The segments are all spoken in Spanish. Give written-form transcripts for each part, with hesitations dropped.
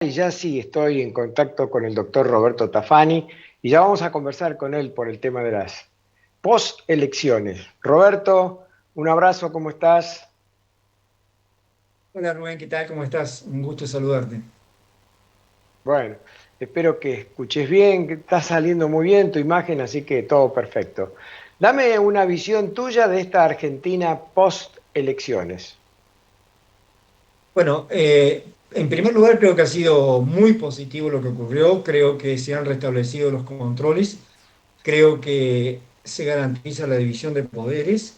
Y ya sí estoy en contacto con el doctor Roberto Tafani y ya vamos a conversar con él por el tema de las post-elecciones. Roberto, un abrazo, ¿cómo estás? Hola Rubén, ¿qué tal? ¿Cómo estás? Un gusto saludarte. Bueno, espero que escuches bien, que está saliendo muy bien tu imagen, así que todo perfecto. Dame una visión tuya de esta Argentina post-elecciones. Bueno, en primer lugar creo que ha sido muy positivo lo que ocurrió, creo que se han restablecido los controles, creo que se garantiza la división de poderes,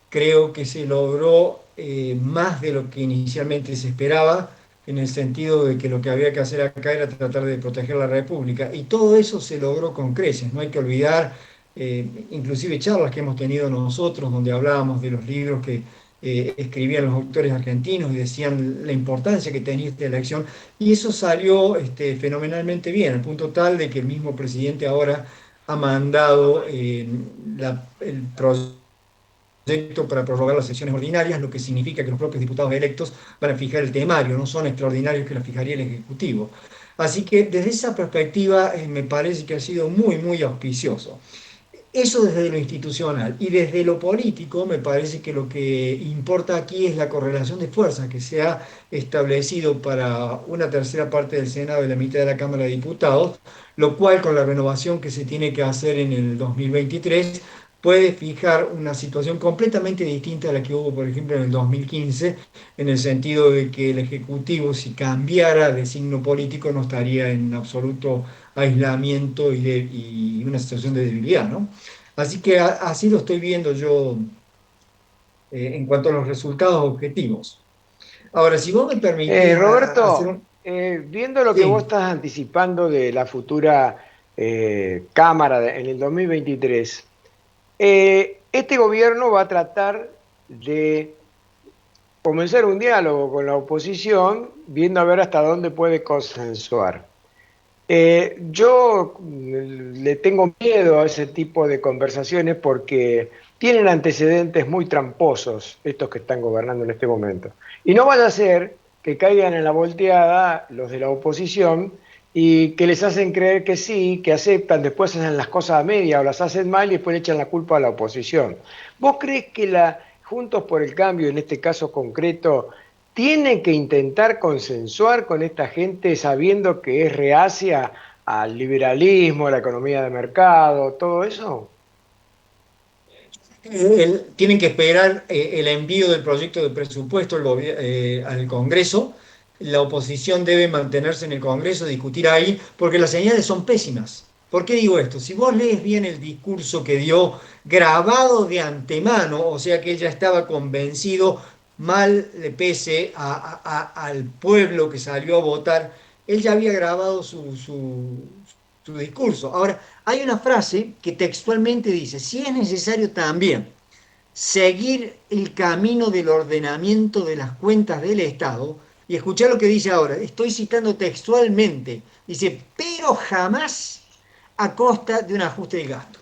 creo que se logró más de lo que inicialmente se esperaba, en el sentido de que lo que había que hacer acá era tratar de proteger la República, y todo eso se logró con creces. No hay que olvidar, inclusive charlas que hemos tenido nosotros, donde hablábamos de los libros que escribían los autores argentinos y decían la importancia que tenía esta elección, y eso salió fenomenalmente bien, al punto tal de que el mismo presidente ahora ha mandado el proyecto para prorrogar las sesiones ordinarias, lo que significa que los propios diputados electos van a fijar el temario, no son extraordinarios que lo fijaría el Ejecutivo. Así que desde esa perspectiva me parece que ha sido muy, muy auspicioso. Eso desde lo institucional. Y desde lo político, me parece que lo que importa aquí es la correlación de fuerzas que se ha establecido para una tercera parte del Senado y la mitad de la Cámara de Diputados, lo cual con la renovación que se tiene que hacer en el 2023 puede fijar una situación completamente distinta a la que hubo, por ejemplo, en el 2015, en el sentido de que el Ejecutivo, si cambiara de signo político, no estaría en absoluto aislamiento y una situación de debilidad, ¿no? Así que así lo estoy viendo yo en cuanto a los resultados objetivos. Ahora, si vos me permitís hacer Roberto, un... viendo lo que vos Sí, estás anticipando de la futura Cámara en el 2023, este gobierno va a tratar de comenzar un diálogo con la oposición, viendo a ver hasta dónde puede consensuar. Yo le tengo miedo a ese tipo de conversaciones porque tienen antecedentes muy tramposos estos que están gobernando en este momento. Y no vaya a ser que caigan en la volteada los de la oposición y que les hacen creer que sí, que aceptan, después hacen las cosas a media o las hacen mal y después le echan la culpa a la oposición. ¿Vos crees que la Juntos por el Cambio, en este caso concreto, tiene que intentar consensuar con esta gente sabiendo que es reacia al liberalismo, a la economía de mercado, todo eso? tienen que esperar el envío del proyecto de presupuesto al Congreso. La oposición debe mantenerse en el Congreso, discutir ahí, porque las señales son pésimas. ¿Por qué digo esto? Si vos lees bien el discurso que dio grabado de antemano, o sea que él ya estaba convencido, mal le pese al pueblo que salió a votar, él ya había grabado su discurso. Ahora, hay una frase que textualmente dice, si es necesario también seguir el camino del ordenamiento de las cuentas del Estado, y escuchar lo que dice ahora, estoy citando textualmente, dice, pero jamás a costa de un ajuste del gasto.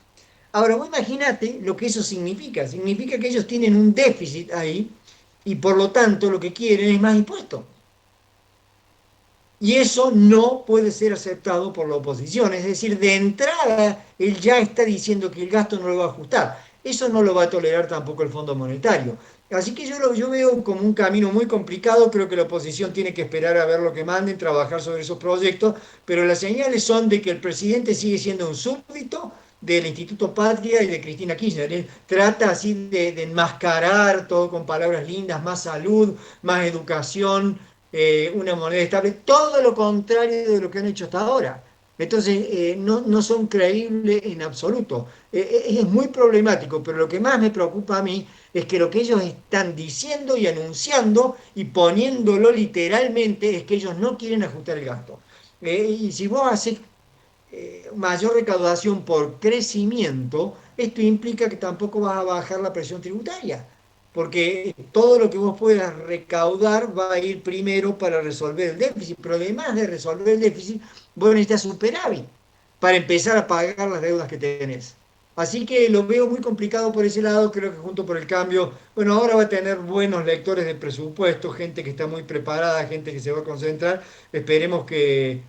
Ahora, vos imaginate lo que eso significa. Significa que ellos tienen un déficit ahí y por lo tanto lo que quieren es más impuestos. Y eso no puede ser aceptado por la oposición. Es decir, de entrada, él ya está diciendo que el gasto no lo va a ajustar. Eso no lo va a tolerar tampoco el Fondo Monetario. Así que yo veo como un camino muy complicado. Creo que la oposición tiene que esperar a ver lo que manden, trabajar sobre esos proyectos. Pero las señales son de que el presidente sigue siendo un súbdito del Instituto Patria y de Cristina Kirchner. Él trata así de enmascarar todo con palabras lindas, más salud, más educación, una moneda estable, todo lo contrario de lo que han hecho hasta ahora. Entonces, no son creíbles en absoluto. Es muy problemático, pero lo que más me preocupa a mí es que lo que ellos están diciendo y anunciando y poniéndolo literalmente es que ellos no quieren ajustar el gasto. Y si vos haces mayor recaudación por crecimiento, esto implica que tampoco vas a bajar la presión tributaria, porque todo lo que vos puedas recaudar va a ir primero para resolver el déficit, pero además de resolver el déficit, vos necesitas superávit para empezar a pagar las deudas que tenés. Así que lo veo muy complicado por ese lado. Creo que Juntos por el Cambio, bueno, ahora va a tener buenos lectores de presupuesto, gente que está muy preparada, gente que se va a concentrar. Esperemos que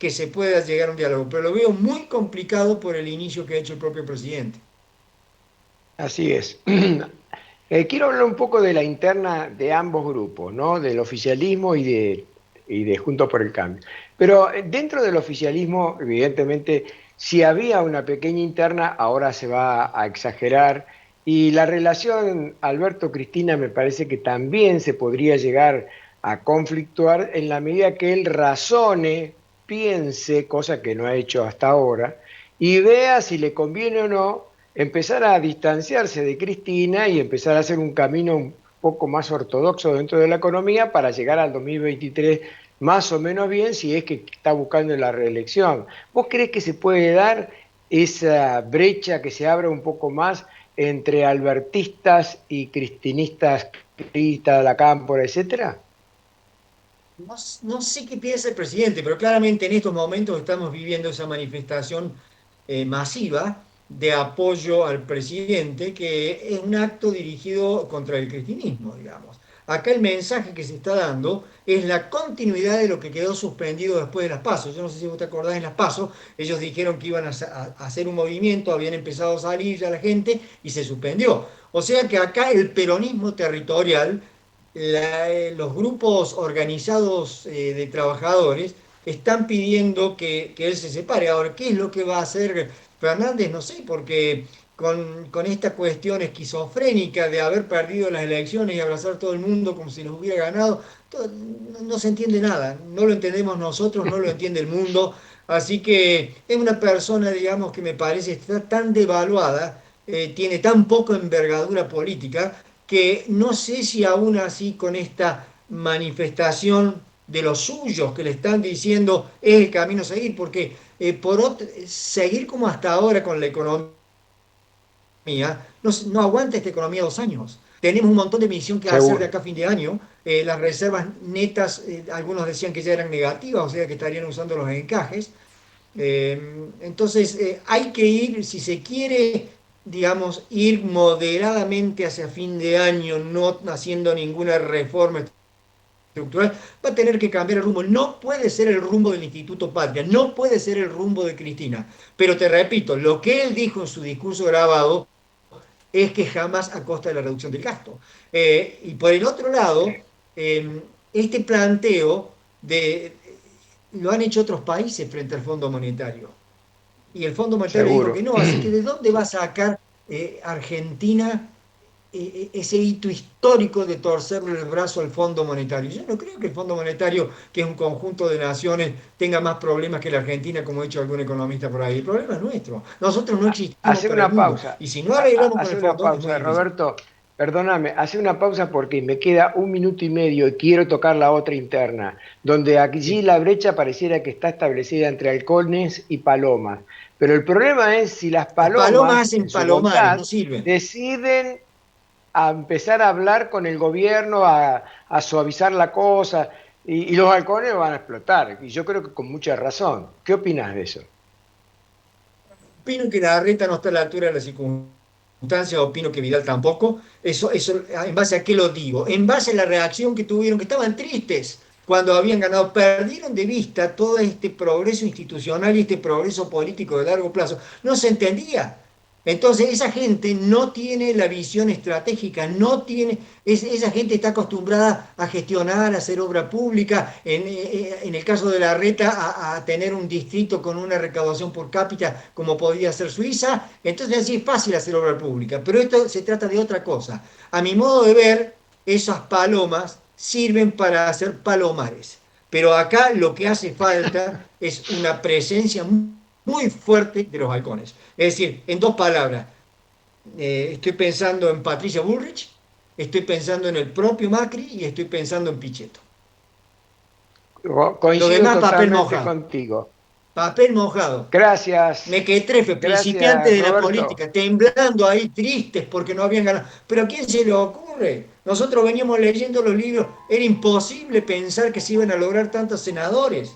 se pueda llegar a un diálogo, pero lo veo muy complicado por el inicio que ha hecho el propio presidente. Así es. Quiero hablar un poco de la interna de ambos grupos, ¿no? Del oficialismo y de Juntos por el Cambio. Pero dentro del oficialismo, evidentemente, si había una pequeña interna, ahora se va a exagerar. Y la relación Alberto-Cristina me parece que también se podría llegar a conflictuar en la medida que él razone, piense, cosa que no ha hecho hasta ahora, y vea si le conviene o no empezar a distanciarse de Cristina y empezar a hacer un camino un poco más ortodoxo dentro de la economía para llegar al 2023 más o menos bien si es que está buscando la reelección. ¿Vos crees que se puede dar esa brecha que se abra un poco más entre albertistas y cristinistas, Crista, de la Cámpora, etcétera? No sé qué piensa el presidente, pero claramente en estos momentos estamos viviendo esa manifestación masiva de apoyo al presidente, que es un acto dirigido contra el cristinismo, digamos. Acá el mensaje que se está dando es la continuidad de lo que quedó suspendido después de las PASO. Yo no sé si vos te acordás, en las PASO ellos dijeron que iban a hacer un movimiento, habían empezado a salir ya la gente y se suspendió. O sea que acá el peronismo territorial, los grupos organizados de trabajadores están pidiendo que él se separe. Ahora, ¿qué es lo que va a hacer Fernández? No sé, porque con esta cuestión esquizofrénica de haber perdido las elecciones y abrazar a todo el mundo como si los hubiera ganado, no se entiende nada. No lo entendemos nosotros, no lo entiende el mundo. Así que es una persona, digamos, que me parece está tan devaluada, tiene tan poca envergadura política, que no sé si aún así con esta manifestación de los suyos que le están diciendo es el camino a seguir, porque seguir como hasta ahora con la economía, no aguanta esta economía 2 años. Tenemos un montón de medición que hacer de Seguro. acá a fin de año. Las reservas netas, algunos decían que ya eran negativas, o sea que estarían usando los encajes. Entonces, hay que ir, si se quiere, digamos, ir moderadamente hacia fin de año, no haciendo ninguna reforma estructural, va a tener que cambiar el rumbo. No puede ser el rumbo del Instituto Patria, no puede ser el rumbo de Cristina. Pero te repito, lo que él dijo en su discurso grabado es que jamás a costa de la reducción del gasto. Y por el otro Sí, lado, este planteo lo han hecho otros países frente al Fondo Monetario. Y el Fondo Monetario dijo que seguro. no, así que ¿de dónde va a sacar Argentina ese hito histórico de torcerle el brazo al Fondo Monetario? Yo no creo que el Fondo Monetario, que es un conjunto de naciones, tenga más problemas que la Argentina, como ha dicho algún economista por ahí. El problema es nuestro. Nosotros no existimos Hace para el una mundo. pausa, Y si no arreglamos con hace el una fondo, es muy pausa, difícil. Roberto, perdóname, hace una pausa porque me queda un minuto y medio y quiero tocar la otra interna, donde allí Sí. la brecha pareciera que está establecida entre halcones y palomas. Pero el problema es si las Las palomas palomas, en hacen su palomares, no bondad, sirven. deciden a empezar a hablar con el gobierno, a suavizar la cosa, y los halcones van a explotar. Y yo creo que con mucha razón. ¿Qué opinas de eso? Opino que la reta no está a la altura de las circunstancias, opino que Vidal tampoco. Eso, ¿en base a qué lo digo? En base a la reacción que tuvieron, que estaban tristes cuando habían ganado, perdieron de vista todo este progreso institucional y este progreso político de largo plazo. No se entendía. Entonces, esa gente no tiene la visión estratégica, no tiene, esa gente está acostumbrada a gestionar, a hacer obra pública, en el caso de la reta, a tener un distrito con una recaudación por cápita como podría ser Suiza. Entonces, así es fácil hacer obra pública, pero esto se trata de otra cosa. A mi modo de ver, esas palomas sirven para hacer palomares, pero acá lo que hace falta es una presencia muy fuerte de los halcones. Es decir, en dos palabras, estoy pensando en Patricia Bullrich, estoy pensando en el propio Macri y estoy pensando en Pichetto. Lo Coincido demás, papel totalmente mojado. contigo. Papel mojado. Gracias, Mequetrefe, principiantes gracias de la Roberto. política, temblando ahí, tristes porque no habían ganado. Pero ¿a quién se le ocurre? Nosotros veníamos leyendo los libros, era imposible pensar que se iban a lograr tantos senadores.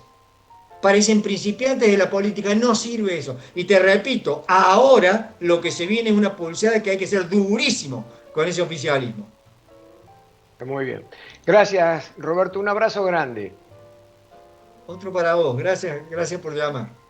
parecen principiantes de la política, no sirve eso. Y te repito, ahora lo que se viene es una pulseada que hay que ser durísimo con ese oficialismo. Muy bien. Gracias, Roberto. Un abrazo grande. Otro para vos, gracias por llamar.